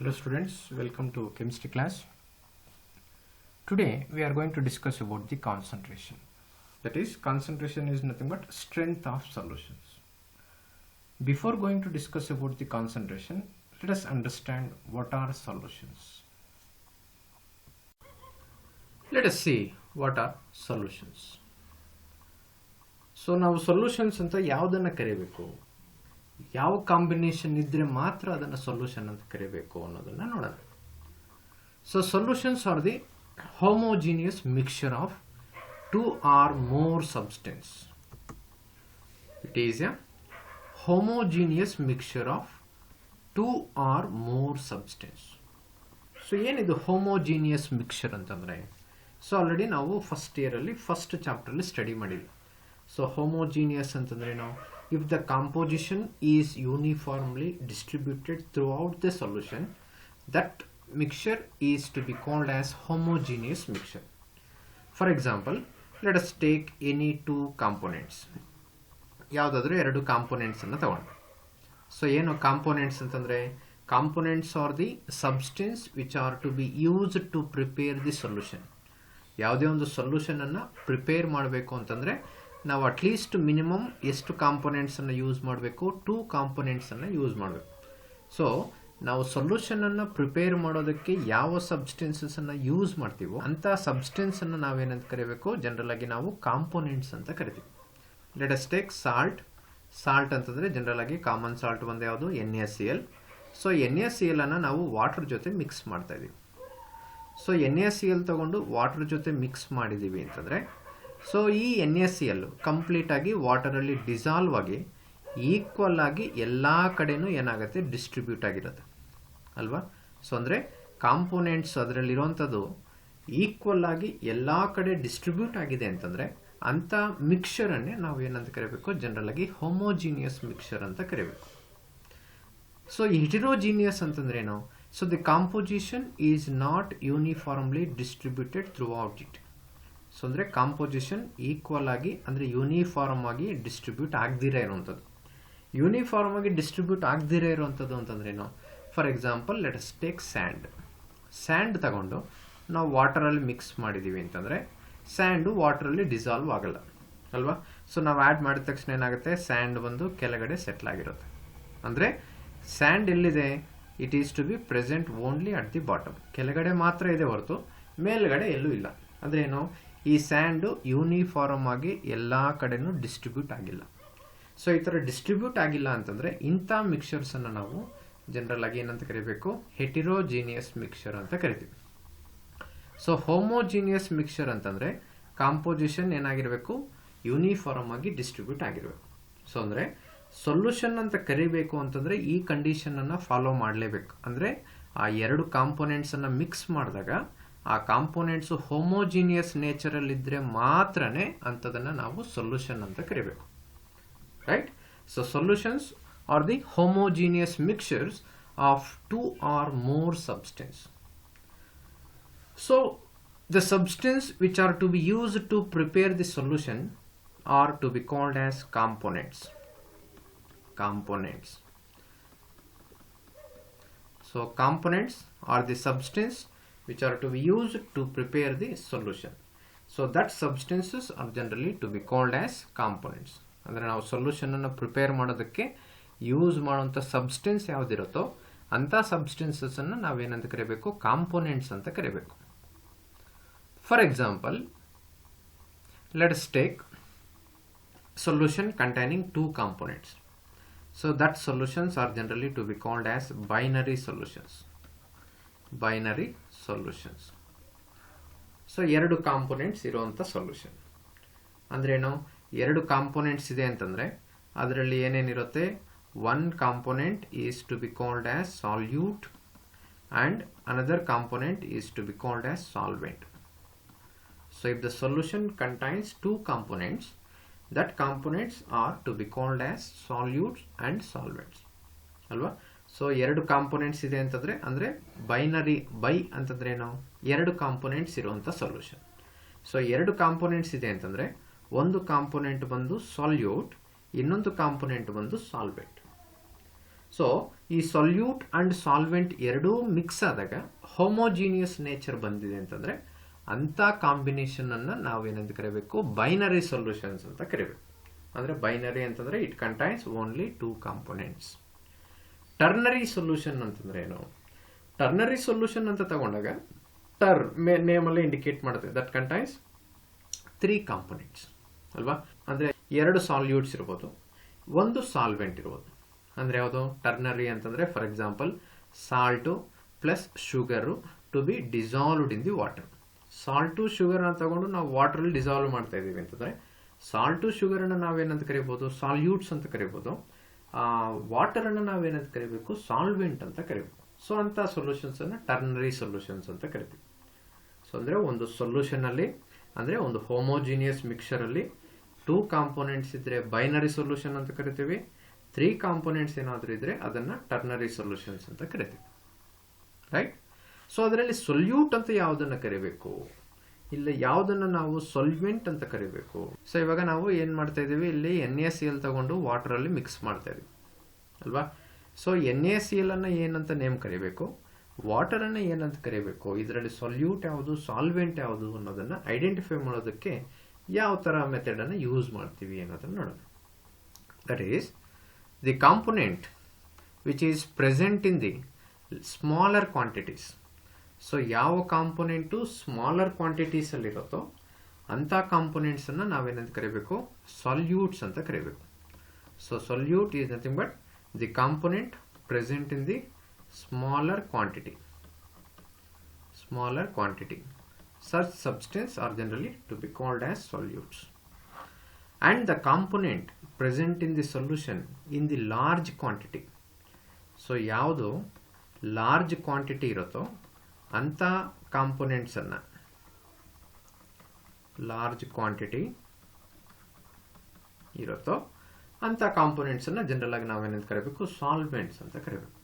Hello students, welcome to chemistry class. Today we are going to discuss about the concentration. That is, concentration is nothing but strength of solutions. Before going to discuss about the concentration, let us understand what are solutions. Let us see what are solutions. So ನಾವು solutions ಅಂತ ಯಾವುದನ್ನ ಕರೆಯಬೇಕು, ಯಾವ combination ಇದ್ರೆ ಮಾತ್ರ ಅದನ್ನು solution ಅಂತ ಕರೆಯಬೇಕು ಅನ್ನೋದನ್ನ ನೋಡೋಣ. So solutions are the homogeneous mixture of two or more substance. It is a homogeneous mixture of two or more substance. So ಏನಿದು ಹೋಮೋಜಿನಿಯಸ್ ಮಿಕ್ಸ್ಚರ್ ಅಂತಂದ್ರೆ, ಸೊ ಆಲ್ರೆಡಿ ನಾವು ಫಸ್ಟ್ ಇಯರ್ ಅಲ್ಲಿ ಫಸ್ಟ್ ಚಾಪ್ಟರ್ ಅಲ್ಲಿ study ಮಾಡಿದ್ವಿ. So homogeneous ಅಂತಂದ್ರೆ ನಾವು, if the composition is uniformly distributed throughout the solution, that mixture is to be called as homogeneous mixture. For example, let us take any two components. ಯಾವುದಾದ್ರೂ ಎರಡು components ಅನ್ನು ತಗೊಂಡು, so ಏನು components ಅಂತಂದ್ರೆ, components are the substance which are to be used to prepare the solution. ಯಾವುದೇ ಒಂದು solution ಅನ್ನ prepare ಮಾಡಬೇಕು ಅಂತಂದ್ರೆ ನಾವು ಅಟ್ಲೀಸ್ಟ್ ಮಿನಿಮಮ್ ಎಷ್ಟು ಕಾಂಪೊನೆಂಟ್ಸ್ ಅನ್ನು ಯೂಸ್ ಮಾಡಬೇಕು, 2 ಕಾಂಪೊನೆಂಟ್ಸ್ ಅನ್ನು ಯೂಸ್ ಮಾಡಬೇಕು. ಸೊ ನಾವು ಸೊಲ್ಯೂಷನ್ ಅನ್ನು ಪ್ರಿಪೇರ್ ಮಾಡೋದಕ್ಕೆ ಯಾವ ಸಬ್ಸ್ಟೆನ್ಸಸ್ ಅನ್ನು ಯೂಸ್ ಮಾಡ್ತೀವೋ ಅಂತ ಸಬ್ಸ್ಟೆನ್ಸ್ ಅನ್ನು ನಾವೇನಂತ ಕರಿಬೇಕು, ಜನರಲ್ ಆಗಿ ನಾವು ಕಾಂಪೊನೆಂಟ್ಸ್ ಅಂತ ಕರಿತೀವಿ. Let us take salt. Salt ಅಂತಂದ್ರೆ ಜನರಲ್ ಆಗಿ ಕಾಮನ್ ಸಾಲ್ಟ್ ಒಂದು ಯಾವುದು, NaCl. ಸೊ NaCl ಅನ್ನ ನಾವು ವಾಟರ್ ಜೊತೆ ಮಿಕ್ಸ್ ಮಾಡ್ತಾ ಇದೀವಿ. ಸೊ NaCl ತಗೊಂಡು ವಾಟರ್ ಜೊತೆ ಮಿಕ್ಸ್ ಮಾಡಿದೀವಿ ಅಂತಂದ್ರೆ, ಸೊ ಈ NaCl ಕಂಪ್ಲೀಟ್ ಆಗಿ ವಾಟರ್ ಅಲ್ಲಿ ಡಿಸಾಲ್ವ್ ಆಗಿ ಈಕ್ವಲ್ ಆಗಿ ಎಲ್ಲಾ ಕಡೆನೂ ಏನಾಗುತ್ತೆ, ಡಿಸ್ಟ್ರಿಬ್ಯೂಟ್ ಆಗಿರುತ್ತೆ ಅಲ್ವಾ. ಸೊ ಅಂದ್ರೆ ಕಾಂಪೊನೆಂಟ್ಸ್ ಅದರಲ್ಲಿರುವಂಥದ್ದು ಈಕ್ವಲ್ ಆಗಿ ಎಲ್ಲಾ ಕಡೆ ಡಿಸ್ಟ್ರಿಬ್ಯೂಟ್ ಆಗಿದೆ ಅಂತಂದ್ರೆ ಅಂತ ಮಿಕ್ಸ್ಚರ್ ಅನ್ನೇ ನಾವು ಏನಂತ ಕರಿಬೇಕು, ಜನರಲ್ ಆಗಿ ಹೋಮೋಜಿನಿಯಸ್ ಮಿಕ್ಸ್ಚರ್ ಅಂತ ಕರಿಬೇಕು. ಸೊ ಹೆಟೆರೋಜಿನಿಯಸ್ ಅಂತಂದ್ರೆ ಏನು, so the composition is not uniformly distributed through out it. So ಅಂದ್ರೆ ಕಾಂಪೋಸಿಷನ್ ಈಕ್ವಲ್ ಆಗಿ ಅಂದ್ರೆ ಯೂನಿಫಾರ್ಮ್ ಆಗಿ ಡಿಸ್ಟ್ರಿಬ್ಯೂಟ್ ಆಗದಿರ ಇರುವಂಥದ್ದು. ಯೂನಿಫಾರ್ಮ್ ಆಗಿ ಡಿಸ್ಟ್ರಿಬ್ಯೂಟ್ ಆಗದಿರ ಇರುವಂಥದ್ದು ಅಂತಂದ್ರೇನು, for example let us take sand. Sand ತಗೊಂಡು ನಾವು ವಾಟರ್ ಅಲ್ಲಿ ಮಿಕ್ಸ್ ಮಾಡಿದೀವಿ ಅಂತಂದ್ರೆ ಸ್ಯಾಂಡ್ ವಾಟರ್ ಅಲ್ಲಿ ಡಿಸಾಲ್ವ್ ಆಗಲ್ಲ ಅಲ್ವಾ. ಸೊ ನಾವು ಆಡ್ ಮಾಡಿದ ತಕ್ಷಣ ಏನಾಗುತ್ತೆ, ಸ್ಯಾಂಡ್ ಒಂದು ಕೆಳಗಡೆ ಸೆಟ್ಲ್ ಆಗಿರುತ್ತೆ. ಅಂದ್ರೆ ಸ್ಯಾಂಡ್ ಎಲ್ಲಿದೆ, it is to be present only at the bottom. ಕೆಳಗಡೆ ಮಾತ್ರ ಇದೆ ಹೊರತು ಮೇಲ್ಗಡೆ ಎಲ್ಲೂ ಇಲ್ಲ. ಅಂದ್ರೆ ಏನು, ಈ ಸ್ಯಾಂಡ್ ಯೂನಿಫಾರ್ಮ್ ಆಗಿ ಎಲ್ಲಾ ಕಡೆನೂ ಡಿಸ್ಟ್ರಿಬ್ಯೂಟ್ ಆಗಿಲ್ಲ. ಸೊ ಈ ತರ ಡಿಸ್ಟ್ರಿಬ್ಯೂಟ್ ಆಗಿಲ್ಲ ಅಂತಂದ್ರೆ ಇಂಥ ಮಿಕ್ಸ್ಚರ್ಸ್ ಅನ್ನ ನಾವು ಜನರಲ್ ಆಗಿ ಏನಂತ ಕರಿಬೇಕು, ಹೆಟೆರೋಜಿನಿಯಸ್ ಮಿಕ್ಸ್ಚರ್ ಅಂತ ಕರಿತೀವಿ. ಸೊ ಹೋಮೋಜಿನಿಯಸ್ ಮಿಕ್ಸ್ಚರ್ ಅಂತಂದ್ರೆ ಕಾಂಪೋಸಿಷನ್ ಏನಾಗಿರ್ಬೇಕು, ಯೂನಿಫಾರ್ಮ್ ಆಗಿ ಡಿಸ್ಟ್ರಿಬ್ಯೂಟ್ ಆಗಿರ್ಬೇಕು. ಸೊ ಅಂದ್ರೆ ಸೊಲ್ಯೂಷನ್ ಅಂತ ಕರಿಬೇಕು ಅಂತಂದ್ರೆ ಈ ಕಂಡೀಷನ್ ಅನ್ನ ಫಾಲೋ ಮಾಡಲೇಬೇಕು. ಅಂದ್ರೆ ಆ ಎರಡು ಕಾಂಪೊನೆಂಟ್ಸ್ ಅನ್ನ ಮಿಕ್ಸ್ ಮಾಡಿದಾಗ ಆ ಕಾಂಪೊನೆಂಟ್ಸ್ ಹೋಮೋಜಿನಿಯಸ್ ನೇಚರ್ ಅಲ್ಲಿ ಇದ್ರೆ ಮಾತ್ರನೇ ಅಂತದನ್ನ ನಾವು ಸೊಲ್ಯೂಷನ್ ಅಂತ ಕರಿಬೇಕು, right. So solutions are the homogeneous mixtures of 2 or more substance. So the substance which are to be used to prepare the solution are to be called as components. So components are the substance which are to be used to prepare the solution. So that substances are generally to be called as components. ಅಂದ್ರೆ ನಾವು solution ಅನ್ನು prepare ಮಾಡೋದಕ್ಕೆ use ಮಾಡುವಂತ substance ಯಾವ್ದಿರುತ್ತೋ ಅಂತ substances ಅನ್ನು ನಾವೇನಂತ ಕರಿಬೇಕು, components ಅಂತ ಕರಿಬೇಕು. For example, let us take solution containing 2 components. So that solutions are generally to be called as binary solutions. Binary solutions. So ಎರಡು ಕಾಂಪೊನೆಂಟ್ಸ್ ಇರುವಂತ ಸೊಲ್ಯೂಷನ್ ಅಂದ್ರೆ ಏನು, ಎರಡು ಕಾಂಪೊನೆಂಟ್ಸ್ ಇದೆ ಅಂತಂದ್ರೆ ಅದರಲ್ಲಿ ಏನೇನಿರುತ್ತೆ, one component is to be called as solute and another component is to be called as solvent. So if the solution contains 2 components, that components are to be called as solutes and solvents ಅಲ್ವಾ. So ಎರಡು components ಇದೆ ಅಂತಂದ್ರೆ ಅಂದ್ರೆ binary, by ಅಂತಂದ್ರೆ ಏನು, ಎರಡು components ಇರುವಂತ solution. So ಎರಡು ಕಾಂಪೊನೆಂಟ್ಸ್ ಇದೆ ಅಂತಂದ್ರೆ ಒಂದು ಕಾಂಪೊನೆಂಟ್ ಬಂದು ಸಾಲ್ಯೂಟ್, ಇನ್ನೊಂದು ಕಾಂಪೊನೆಂಟ್ ಬಂದು ಸಾಲ್ವೆಂಟ್. ಸೊ ಈ ಸೊಲ್ಯೂಟ್ ಅಂಡ್ ಸಾಲ್ವೆಂಟ್ ಎರಡೂ ಮಿಕ್ಸ್ ಆದಾಗ ಹೋಮೋಜಿನಿಯಸ್ ನೇಚರ್ ಬಂದಿದೆ ಅಂತಂದ್ರೆ ಅಂತ ಕಾಂಬಿನೇಷನ್ ಅನ್ನ ನಾವೇನಂತ ಕರಿಬೇಕು, ಬೈನರಿ ಸೊಲ್ಯೂಷನ್ಸ್ ಅಂತ ಕರಿಬೇಕು. ಅಂದ್ರೆ ಬೈನರಿ ಅಂತಂದ್ರೆ it contains only 2 components. Ternary solution ಅಂತಂದ್ರೆ ಏನು? ಟರ್ನರಿ ಸೊಲ್ಯೂಷನ್ ಅಂತ ತಗೊಂಡಾಗ ನೇಮ್ ಅಲ್ಲಿ ಇಂಡಿಕೇಟ್ ಮಾಡುತ್ತೆ ದಟ್ ಕಂಟೈನ್ಸ್ 3 ಕಾಂಪೊನೆಂಟ್ಸ್ ಅಲ್ವಾ. ಅಂದ್ರೆ 2 ಸಾಲ್ಯೂಟ್ಸ್ ಇರ್ಬೋದು, 1 ಸಾಲ್ವೆಂಟ್ ಇರ್ಬೋದು. ಅಂದ್ರೆ ಯಾವುದು ಟರ್ನರಿ ಅಂತಂದ್ರೆ for example salt plus sugar to be dissolved in the water. Salt sugar ಅನ್ನು ತಗೊಂಡು ನಾವು ವಾಟರ್ ಅಲ್ಲಿ ಡಿಸಾಲ್ವ್ ಮಾಡ್ತಾ ಇದೀವಿ ಅಂತಂದ್ರೆ ಸಾಲ್ಟು ಶುಗರ್ ಅನ್ನು ನಾವೇನಂತ ಕರಿಬಹುದು, ಸಾಲ್ಯೂಟ್ಸ್ ಅಂತ ಕರಿಬಹುದು. ವಾಟರ್ ಅನ್ನು ನಾವೇನಂತ ಕರಿಬೇಕು, ಸಾಲ್ವೆಂಟ್ ಅಂತ ಕರಿಬೇಕು. ಸೊ ಅಂತ ಸೊಲ್ಯೂಷನ್ಸ್ ಅನ್ನ ಟರ್ನರಿ ಸೊಲ್ಯೂಷನ್ಸ್ ಅಂತ ಕರಿತೀವಿ. ಸೊ ಅಂದ್ರೆ ಒಂದು ಸೊಲ್ಯೂಷನ್ ಅಲ್ಲಿ ಅಂದ್ರೆ ಒಂದು ಹೋಮೋಜಿನಿಯಸ್ ಮಿಕ್ಸರ್ ಅಲ್ಲಿ 2 ಕಾಂಪೊನೆಂಟ್ಸ್ ಇದ್ರೆ ಬೈನರಿ ಸೊಲ್ಯೂಷನ್ ಅಂತ ಕರಿತೀವಿ. 3 ಕಾಂಪೊನೆಂಟ್ಸ್ ಏನಾದ್ರೂ ಇದ್ರೆ ಅದನ್ನ ಟರ್ನರಿ ಸೊಲ್ಯೂಷನ್ಸ್ ಅಂತ ಕರಿತೀವಿ, ರೈಟ್. ಸೊ ಅದರಲ್ಲಿ ಸೊಲ್ಯೂಟ್ ಅಂತ ಯಾವುದನ್ನ ಕರಿಬೇಕು, ಇಲ್ಲ ಯಾವುದನ್ನ ನಾವು ಸೊಲ್ವೆಂಟ್ ಅಂತ ಕರಿಬೇಕು. ಸೊ ಇವಾಗ ನಾವು ಏನ್ ಮಾಡ್ತಾ ಇದೀವಿ, ಇಲ್ಲಿ NaCl ತಗೊಂಡು ವಾಟರ್ ಅಲ್ಲಿ ಮಿಕ್ಸ್ ಮಾಡ್ತಾ ಇದೀವಿ ಅಲ್ವಾ. ಸೊ NaCl ಅನ್ನ ಏನಂತ ನೇಮ್ ಕರಿಬೇಕು, ವಾಟರ್ ಅನ್ನ ಏನಂತ ಕರಿಬೇಕು, ಇದರಲ್ಲಿ ಸೊಲ್ಯೂಟ್ ಯಾವುದು ಸಾಲ್ವೆಂಟ್ ಯಾವುದು ಅನ್ನೋದನ್ನ ಐಡೆಂಟಿಫೈ ಮಾಡೋದಕ್ಕೆ ಯಾವ ತರ ಮೆಥಡ್ ಅನ್ನ ಯೂಸ್ ಮಾಡ್ತೀವಿ ಅನ್ನೋದನ್ನ ನೋಡೋಣ. That is the component which is present in the smaller quantities. So ಯಾವ ಕಾಂಪೊನೆಂಟು ಸ್ಮಾಲರ್ ಕ್ವಾಂಟಿಟೀಸ್ ಅಲ್ಲಿ ಇರುತ್ತೋ ಅಂತ ಕಾಂಪೊನೆಂಟ್ಸ್ ಅನ್ನ ನಾವೇನಂತ ಕರಿಬೇಕು, ಸಾಲ್ಯೂಟ್ಸ್ ಅಂತ ಕರಿಬೇಕು. So salute is nothing but the component present in the smaller quantity. Such substances are generally to be called as solutes. And the component present in the solution in the large quantity. So ಯಾವುದು large quantity ಇರುತ್ತೋ ಅಂತ components ಅನ್ನ, large quantity ಇರುತ್ತೋ ಅಂತ components ಅನ್ನ general ಆಗಿ ನಾವೇನಂತ ಕರಿಬೇಕು, ಸಾಲ್ವೆಂಟ್ಸ್ ಅಂತ ಕರಿಬೇಕು.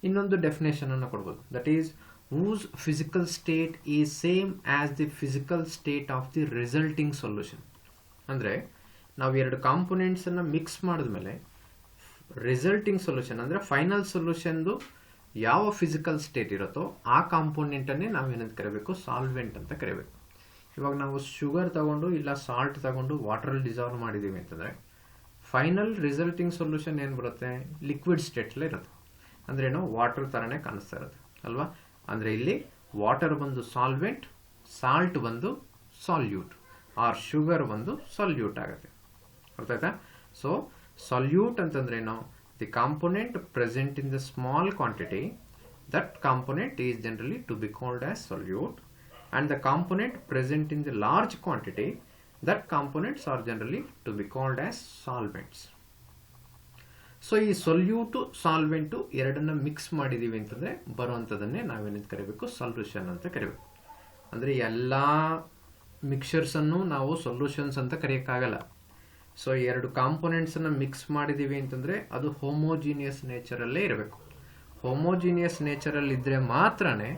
ಇನ್ನೊಂದು ಡೆಫಿನೇಷನ್ ಅನ್ನು ಕೊಡಬಹುದು, that is whose physical state is same as the physical state of the resulting solution. ಅಂದ್ರೆ ನಾವು 2 ಕಾಂಪೊನೆಂಟ್ಸ್ ಅನ್ನ ಮಿಕ್ಸ್ ಮಾಡಿದ್ಮೇಲೆ ರಿಸಲ್ಟಿಂಗ್ ಸೊಲ್ಯೂಷನ್ ಅಂದ್ರೆ ಫೈನಲ್ ಸೊಲ್ಯೂಷನ್ದು ಯಾವ ಫಿಸಿಕಲ್ ಸ್ಟೇಟ್ ಇರುತ್ತೋ ಆ ಕಾಂಪೊನೆಂಟ್ ಅನ್ನೇ ನಾವೇನಂತ ಕರಿಬೇಕು, ಸಾಲ್ವೆಂಟ್ ಅಂತ ಕರಿಬೇಕು. ಇವಾಗ ನಾವು ಶುಗರ್ ತಗೊಂಡು ಇಲ್ಲ ಸಾಲ್ಟ್ ತಗೊಂಡು ವಾಟರ್ ಅಲ್ಲಿ ಡಿಸಾಲ್ವ್ ಮಾಡಿದೀವಿ ಅಂತಂದ್ರೆ ಫೈನಲ್ ರಿಸಲ್ಟಿಂಗ್ ಸೊಲ್ಯೂಷನ್ ಏನ್ ಬರುತ್ತೆ, ಲಿಕ್ವಿಡ್ ಸ್ಟೇಟ್ ಅಲ್ಲೇ ಇರುತ್ತೆ. ಅಂದ್ರೆ ಏನು, ವಾಟರ್ ತರನೇ ಕಾಣಿಸ್ತಾ ಇರುತ್ತೆ ಅಲ್ವಾ. ಅಂದ್ರೆ ಇಲ್ಲಿ ವಾಟರ್ ಬಂದು ಸಾಲ್ವೆಂಟ್, ಸಾಲ್ಟ್ ಬಂದು ಸಾಲ್ಯೂಟ್, ಆರ್ ಶುಗರ್ ಬಂದು ಸಾಲ್ಯೂಟ್ ಆಗುತ್ತೆ. ಅರ್ಥ ಆಯ್ತಾ? ಸೊ ಸಾಲ್ಯೂಟ್ ಅಂತಂದ್ರೆ ಏನು, the component present in the small quantity, that component is generally to be called as solute. And the component present in the large quantity, that components are generally to be called as solvents. So ಈ solute ಸಾಲ್ವೆಂಟು ಎರಡನ್ನ mix ಮಾಡಿದೀವಿ ಅಂತಂದ್ರೆ ಬರುವಂತದನ್ನೇ ನಾವೇನಂತ ಕರಿಬೇಕು, solution ಅಂತ ಕರಿಬೇಕು. ಅಂದ್ರೆ ಎಲ್ಲಾ ಮಿಕ್ಸರ್ಸ್ ಅನ್ನು ನಾವು ಸೊಲ್ಯೂಷನ್ಸ್ ಅಂತ ಕರೆಯಕ್ಕಾಗಲ್ಲ. ಸೊ 2 ಕಾಂಪೊನೆಂಟ್ಸ್ ಅನ್ನ ಮಿಕ್ಸ್ ಮಾಡಿದೀವಿ ಅಂತಂದ್ರೆ ಅದು ಹೋಮೋಜಿನಿಯಸ್ ನೇಚರ್ ಅಲ್ಲೇ ಇರಬೇಕು. ಹೋಮೋಜಿನಿಯಸ್ ನೇಚರ್ ಅಲ್ಲಿ ಇದ್ರೆ ಮಾತ್ರನೇ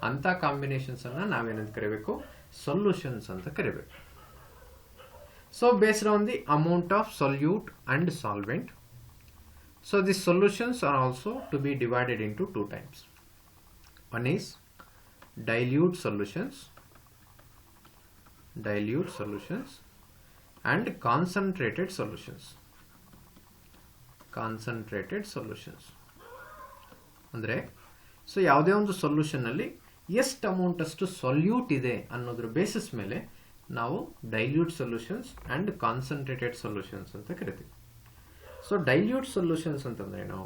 ಅಂತ ಕಾಂಬಿನೇಷನ್ಸ್ ಅನ್ನ ನಾವೇನಂತ ಕರಿಬೇಕು, ಸೊಲ್ಯೂಷನ್ಸ್ ಅಂತ ಕರಿಬೇಕು. So based on the amount of solute and solvent, so the solutions are also to be divided into 2 types. One is dilute solutions and concentrated solutions. ಅಂದ್ರೆ ಸೊ ಯಾವುದೇ ಒಂದು ಸೊಲ್ಯೂಷನ್ ಅಲ್ಲಿ ಎಷ್ಟು ಅಮೌಂಟ್ ಅಷ್ಟು ಸೊಲ್ಯೂಟ್ ಇದೆ ಅನ್ನೋದ್ರ ಬೇಸಿಸ್ ಮೇಲೆ ನಾವು dilute solutions and concentrated solutions ಅಂತ ಕರಿತೀವಿ. So dilute solutions ಅಂತಂದ್ರೆ ಏನು,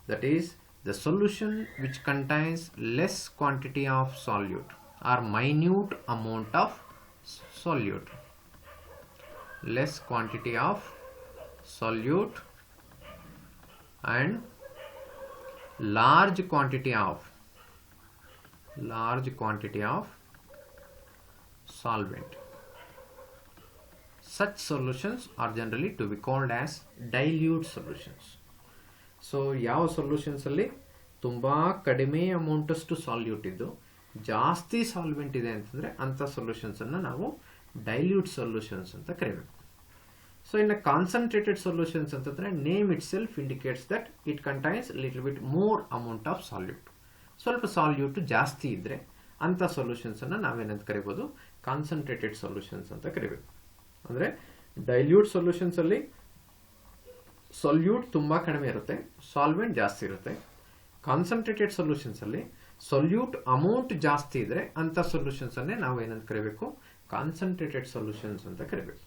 that is the solution which contains less quantity of solute or minute amount of solute, less quantity of solute and large quantity of solvent. Such solutions are generally to be called as dilute solutions. So ಯಾವ solutions ಅಲ್ಲಿ ತುಂಬಾ ಕಡಿಮೆ amount ಅಷ್ಟು salute ಇದ್ದು ಜಾಸ್ತಿ solvent ಇದೆ ಅಂತಂದ್ರೆ ಅಂತ ಸೊಲ್ಯೂಷನ್ಸ್ ಅನ್ನ ನಾವು ಡೈಲ್ಯೂಟ್ ಸೊಲ್ಯೂಷನ್ಸ್ ಅಂತ ಕರಿಬೇಕು. ಸೊ ಇನ್ನು ಕಾನ್ಸಂಟ್ರೇಟೆಡ್ ಸೊಲ್ಯೂಷನ್ಸ್ ಅಂತಂದ್ರೆ name it self indicates that it contains little bit more amount of salute. ಸ್ವಲ್ಪ ಸಾಲ್ಯೂಟ್ ಜಾಸ್ತಿ ಇದ್ರೆ ಅಂತ ಸೊಲ್ಯೂಷನ್ಸ್ ಅನ್ನ ನಾವೇನಂತ ಕರಿಬಹುದು, ಕಾನ್ಸಂಟ್ರೇಟೆಡ್ ಸೊಲ್ಯೂಷನ್ಸ್ ಅಂತ ಕರಿಬೇಕು. ಅಂದ್ರೆ ಡೈಲ್ಯೂಟ್ ಸೊಲ್ಯೂಷನ್ಸ್ ಅಲ್ಲಿ ಸೊಲ್ಯೂಟ್ ತುಂಬಾ ಕಡಿಮೆ ಇರುತ್ತೆ, ಸಾಲ್ವೆಂಟ್ ಜಾಸ್ತಿ ಇರುತ್ತೆ. ಕಾನ್ಸಂಟ್ರೇಟೆಡ್ ಸೊಲ್ಯೂಷನ್ಸ್ ಅಲ್ಲಿ ಸೊಲ್ಯೂಟ್ ಅಮೌಂಟ್ ಜಾಸ್ತಿ ಇದ್ರೆ ಅಂತ ಸೊಲ್ಯೂಷನ್ಸ್ ಅನ್ನೇ ನಾವು ಏನಂತ ಕರಿಬೇಕು, ಕಾನ್ಸಂಟ್ರೇಟೆಡ್ ಸೊಲ್ಯೂಷನ್ಸ್ ಅಂತ ಕರಿಬೇಕು.